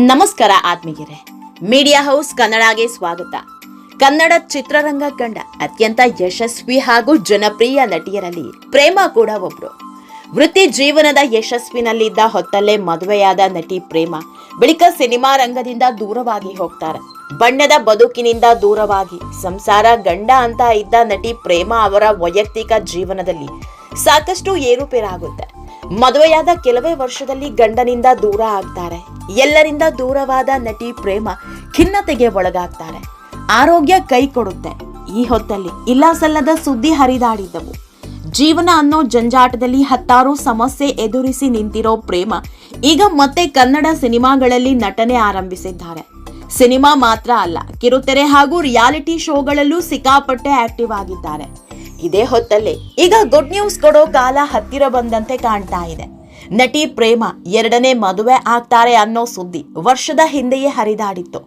ನಮಸ್ಕಾರ ಆತ್ಮೀಯರೇ, media house ಕನ್ನಡಗೆ ಸ್ವಾಗತ. ಕನ್ನಡ ಚಿತ್ರರಂಗ ಕಂಡ ಅತ್ಯಂತ ಯಶಸ್ವಿ ಹಾಗೂ ಜನಪ್ರಿಯ ನಟಿಯರಲ್ಲಿ ಪ್ರೇಮಾ ಕೂಡ ಒಬ್ರು. ವೃತ್ತಿ ಜೀವನದ ಯಶಸ್ವಿನಲ್ಲಿದ್ದ ಹೊತ್ತಲ್ಲೇ ಮದುವೆಯಾದ ನಟಿ ಪ್ರೇಮಾ ಬಳಿಕ ಸಿನಿಮಾ ರಂಗದಿಂದ ದೂರವಾಗಿ ಹೋಗ್ತಾರೆ. ಬಣ್ಣದ ಬದುಕಿನಿಂದ ದೂರವಾಗಿ ಸಂಸಾರ ಗಂಡ ಅಂತ ಇದ್ದ ನಟಿ ಪ್ರೇಮಾ ಅವರ ವೈಯಕ್ತಿಕ ಜೀವನದಲ್ಲಿ ಸಾಕಷ್ಟು ಏರುಪೇರಾಗುತ್ತೆ. ಮದುವೆಯಾದ ಕೆಲವೇ ವರ್ಷದಲ್ಲಿ ಗಂಡನಿಂದ ದೂರ ಆಗ್ತಾರೆ. ಎಲ್ಲರಿಂದ ದೂರವಾದ ನಟಿ ಪ್ರೇಮಾ ಖಿನ್ನತೆಗೆ ಒಳಗಾಗ್ತಾರೆ. ಆರೋಗ್ಯ ಕೈ ಕೊಡುತ್ತೆ. ಈ ಹೊತ್ತಲ್ಲಿ ಇಲ್ಲ ಸಲ್ಲದ ಸುದ್ದಿ ಹರಿದಾಡಿದ್ದವು. ಜೀವನ ಅನ್ನೋ ಜಂಜಾಟದಲ್ಲಿ ಹತ್ತಾರು ಸಮಸ್ಯೆ ಎದುರಿಸಿ ನಿಂತಿರೋ ಪ್ರೇಮಾ ಈಗ ಮತ್ತೆ ಕನ್ನಡ ಸಿನಿಮಾಗಳಲ್ಲಿ ನಟನೆ ಆರಂಭಿಸಿದ್ದಾರೆ. ಸಿನಿಮಾ ಮಾತ್ರ ಅಲ್ಲ, ಕಿರುತೆರೆ ಹಾಗೂ ರಿಯಾಲಿಟಿ ಶೋಗಳಲ್ಲೂ ಸಿಕ್ಕಾಪಟ್ಟೆ ಆಕ್ಟಿವ್ ಆಗಿದ್ದಾರೆ. ಇದೇ ಹೊತ್ತಲ್ಲಿ ಈಗ ಗುಡ್ ನ್ಯೂಸ್ ಕೊಡೋ ಕಾಲ ಹತ್ತಿರ ಬಂದಂತೆ ಕಾಣ್ತಾ ಇದೆ. ನಟಿ ಪ್ರೇಮಾ ಎರಡನೇ ಮದುವೆ ಆಗ್ತಾರೆ ಅನ್ನೋ ಸುದ್ದಿ ವರ್ಷದ ಹಿಂದೆಯೇ ಹರಿದಾಡಿತ್ತು.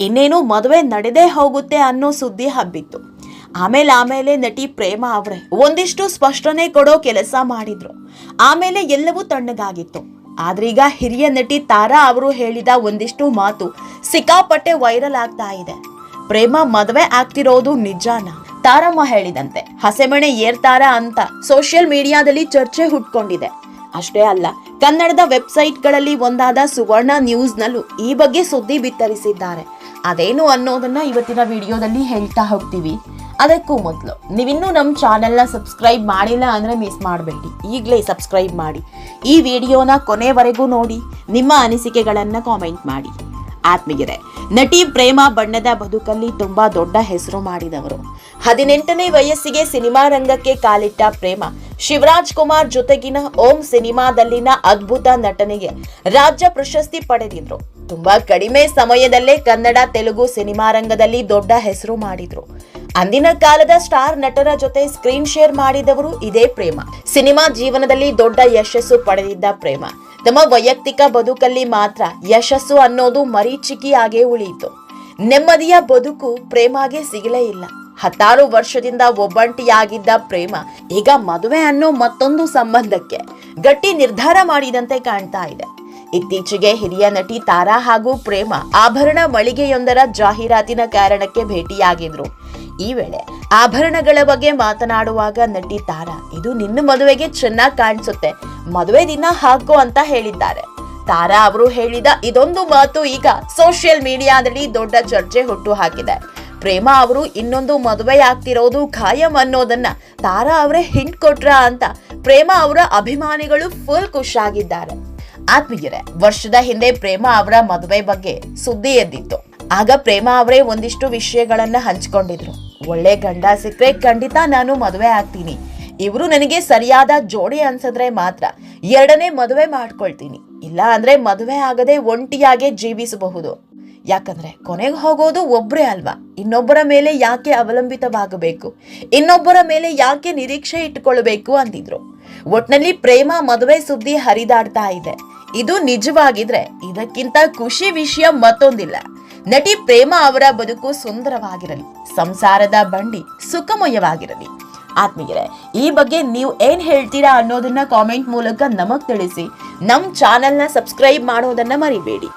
ಇನ್ನೇನು ಮದುವೆ ನಡೆದೇ ಹೋಗುತ್ತೆ ಅನ್ನೋ ಸುದ್ದಿ ಹಬ್ಬಿತ್ತು. ಆಮೇಲೆ ನಟಿ ಪ್ರೇಮಾ ಅವರೇ ಒಂದಿಷ್ಟು ಸ್ಪಷ್ಟನೆ ಕೊಡೋ ಕೆಲಸ ಮಾಡಿದ್ರು. ಆಮೇಲೆ ಎಲ್ಲವೂ ತಣ್ಣಗಾಗಿತ್ತು. ಆದ್ರೀಗ ಹಿರಿಯ ನಟಿ ತಾರಾ ಅವರು ಹೇಳಿದ ಒಂದಿಷ್ಟು ಮಾತು ಸಿಕ್ಕಾಪಟ್ಟೆ ವೈರಲ್ ಆಗ್ತಾ ಇದೆ. ಪ್ರೇಮಾ ಮದುವೆ ಆಗ್ತಿರೋದು ನಿಜಾನ? ತಾರಮ್ಮ ಹೇಳಿದಂತೆ ಹಸೆಮಣೆ ಏರ್ತಾರ ಅಂತ ಸೋಷಿಯಲ್ ಮೀಡಿಯಾದಲ್ಲಿ ಚರ್ಚೆ ಹುಟ್ಕೊಂಡಿದೆ. ಅಷ್ಟೇ ಅಲ್ಲ, ಕನ್ನಡದ ವೆಬ್ಸೈಟ್ಗಳಲ್ಲಿ ಒಂದಾದ ಸುವರ್ಣ ನ್ಯೂಸ್ನಲ್ಲೂ ಈ ಬಗ್ಗೆ ಸುದ್ದಿ ಬಿತ್ತರಿಸಿದ್ದಾರೆ. ಅದೇನು ಅನ್ನೋದನ್ನ ಇವತ್ತಿನ ವಿಡಿಯೋದಲ್ಲಿ ಹೇಳ್ತಾ ಹೋಗ್ತೀವಿ. ಅದಕ್ಕೂ ಮೊದಲು ನೀವಿನ್ನೂ ನಮ್ಮ ಚಾನೆಲ್ನ ಸಬ್ಸ್ಕ್ರೈಬ್ ಮಾಡಿಲ್ಲ ಅಂದ್ರೆ ಮಿಸ್ ಮಾಡಬೇಡಿ, ಈಗಲೇ ಸಬ್ಸ್ಕ್ರೈಬ್ ಮಾಡಿ. ಈ ವಿಡಿಯೋನ ಕೊನೆವರೆಗೂ ನೋಡಿ, ನಿಮ್ಮ ಅನಿಸಿಕೆಗಳನ್ನ ಕಾಮೆಂಟ್ ಮಾಡಿ. ಆತ್ಮೀಯರೇ, ನಟಿ ಪ್ರೇಮಾ ಬಣ್ಣದ ಬದುಕಲ್ಲಿ ತುಂಬಾ ದೊಡ್ಡ ಹೆಸರು ಮಾಡಿದವರು. 18ನೇ ವಯಸ್ಸಿಗೆ ಸಿನಿಮಾ ರಂಗಕ್ಕೆ ಕಾಲಿಟ್ಟ ಪ್ರೇಮಾ ಶಿವರಾಜ್ ಕುಮಾರ್ ಜೊತೆಗಿನ ಓಂ ಸಿನಿಮಾದಲ್ಲಿನ ಅದ್ಭುತ ನಟನೆಗೆ ರಾಜ್ಯ ಪ್ರಶಸ್ತಿ ಪಡೆದಿದ್ರು. ತುಂಬಾ ಕಡಿಮೆ ಸಮಯದಲ್ಲೇ ಕನ್ನಡ ತೆಲುಗು ಸಿನಿಮಾ ರಂಗದಲ್ಲಿ ದೊಡ್ಡ ಹೆಸರು ಮಾಡಿದ್ರು. ಅಂದಿನ ಕಾಲದ ಸ್ಟಾರ್ ನಟರ ಜೊತೆ ಸ್ಕ್ರೀನ್ ಶೇರ್ ಮಾಡಿದವರು ಇದೇ ಪ್ರೇಮಾ. ಸಿನಿಮಾ ಜೀವನದಲ್ಲಿ ದೊಡ್ಡ ಯಶಸ್ಸು ಪಡೆದಿದ್ದ ಪ್ರೇಮಾ ತಮ್ಮ ವೈಯಕ್ತಿಕ ಬದುಕಲ್ಲಿ ಮಾತ್ರ ಯಶಸ್ಸು ಅನ್ನೋದು ಮರೀಚಿಕೆಯಾಗೇ ಉಳಿಯಿತು. ನೆಮ್ಮದಿಯ ಬದುಕು ಪ್ರೇಮಾಗೆ ಸಿಗಲೇ ಇಲ್ಲ. ಹತ್ತಾರು ವರ್ಷದಿಂದ ಒಬ್ಬಂಟಿಯಾಗಿದ್ದ ಪ್ರೇಮಾ ಈಗ ಮದುವೆ ಅನ್ನೋ ಮತ್ತೊಂದು ಸಂಬಂಧಕ್ಕೆ ಗಟ್ಟಿ ನಿರ್ಧಾರ ಮಾಡಿದಂತೆ ಕಾಣ್ತಾ ಇದೆ. ಇತ್ತೀಚೆಗೆ ಹಿರಿಯ ನಟಿ ತಾರಾ ಹಾಗೂ ಪ್ರೇಮಾ ಆಭರಣ ಮಳಿಗೆಯೊಂದರ ಜಾಹೀರಾತಿನ ಕಾರಣಕ್ಕೆ ಭೇಟಿಯಾಗಿದ್ರು. ಈ ವೇಳೆ ಆಭರಣಗಳ ಬಗ್ಗೆ ಮಾತನಾಡುವಾಗ ನಟಿ ತಾರಾ, ಇದು ನಿನ್ನ ಮದುವೆಗೆ ಚೆನ್ನಾಗಿ ಕಾಣಿಸುತ್ತೆ, ಮದುವೆ ದಿನ ಹಾಕೋ ಅಂತ ಹೇಳಿದ್ದಾರೆ. ತಾರಾ ಅವರು ಹೇಳಿದ ಇದೊಂದು ಮಾತು ಈಗ ಸೋಷಿಯಲ್ ಮೀಡಿಯಾದಲ್ಲಿ ದೊಡ್ಡ ಚರ್ಚೆ ಹುಟ್ಟು ಹಾಕಿದೆ. ಪ್ರೇಮಾ ಅವರು ಇನ್ನೊಂದು ಮದುವೆ ಆಗ್ತಿರೋದು ಖಾಯಂ ಅನ್ನೋದನ್ನ ತಾರಾ ಅವರೇ ಹಿಂಟ್ ಕೊಟ್ರ ಅಂತ ಪ್ರೇಮಾ ಅವರ ಅಭಿಮಾನಿಗಳು ಫುಲ್ ಖುಷಿಯಾಗಿದ್ದಾರೆ. ಆತ್ಮೀಯರೇ, ವರ್ಷದ ಹಿಂದೆ ಪ್ರೇಮಾ ಅವರ ಮದುವೆ ಬಗ್ಗೆ ಸುದ್ದಿ ಎದ್ದಿತ್ತು. ಆಗ ಪ್ರೇಮಾ ಅವರೇ ಒಂದಿಷ್ಟು ವಿಷಯಗಳನ್ನ ಹಂಚಿಕೊಂಡಿದ್ರು. ಒಳ್ಳೆ ಗಂಡ ಸಿಕ್ಕರೆ ಖಂಡಿತ ನಾನು ಮದುವೆ ಆಗ್ತೀನಿ. ಇವರು ನನಗೆ ಸರಿಯಾದ ಜೋಡಿ ಅನ್ಸಿದ್ರೆ ಮಾತ್ರ ಎರಡನೇ ಮದುವೆ ಮಾಡ್ಕೊಳ್ತೀನಿ. ಇಲ್ಲ ಅಂದ್ರೆ ಮದುವೆ ಆಗದೆ ಒಂಟಿಯಾಗೆ ಜೀವಿಸಬಹುದು. ಯಾಕಂದ್ರೆ ಕೊನೆಗೆ ಹೋಗೋದು ಒಬ್ರೇ ಅಲ್ವಾ? ಇನ್ನೊಬ್ಬರ ಮೇಲೆ ಯಾಕೆ ಅವಲಂಬಿತವಾಗಬೇಕು? ಇನ್ನೊಬ್ಬರ ಮೇಲೆ ಯಾಕೆ ನಿರೀಕ್ಷೆ ಇಟ್ಟುಕೊಳ್ಬೇಕು ಅಂದಿದ್ರು. ಒಟ್ನಲ್ಲಿ ಪ್ರೇಮಾ ಮದುವೆ ಸುದ್ದಿ ಹರಿದಾಡ್ತಾ ಇದೆ. ಇದು ನಿಜವಾಗಿದ್ರೆ ಇದಕ್ಕಿಂತ ಖುಷಿ ವಿಷಯ ಮತ್ತೊಂದಿಲ್ಲ. ನಟಿ ಪ್ರೇಮಾ ಅವರ ಬದುಕು ಸುಂದರವಾಗಿರಲಿ, ಸಂಸಾರದ ಬಂಡಿ ಸುಖಮಯವಾಗಿರಲಿ. ಆತ್ಮೀಯರೇ, ಈ ಬಗ್ಗೆ ನೀವು ಏನ್ ಹೇಳ್ತೀರಾ ಅನ್ನೋದನ್ನ ಕಾಮೆಂಟ್ ಮೂಲಕ ನಮಗ್ ತಿಳಿಸಿ. ನಮ್ ಚಾನೆಲ್ನ ಸಬ್ಸ್ಕ್ರೈಬ್ ಮಾಡೋದನ್ನ ಮರಿಬೇಡಿ.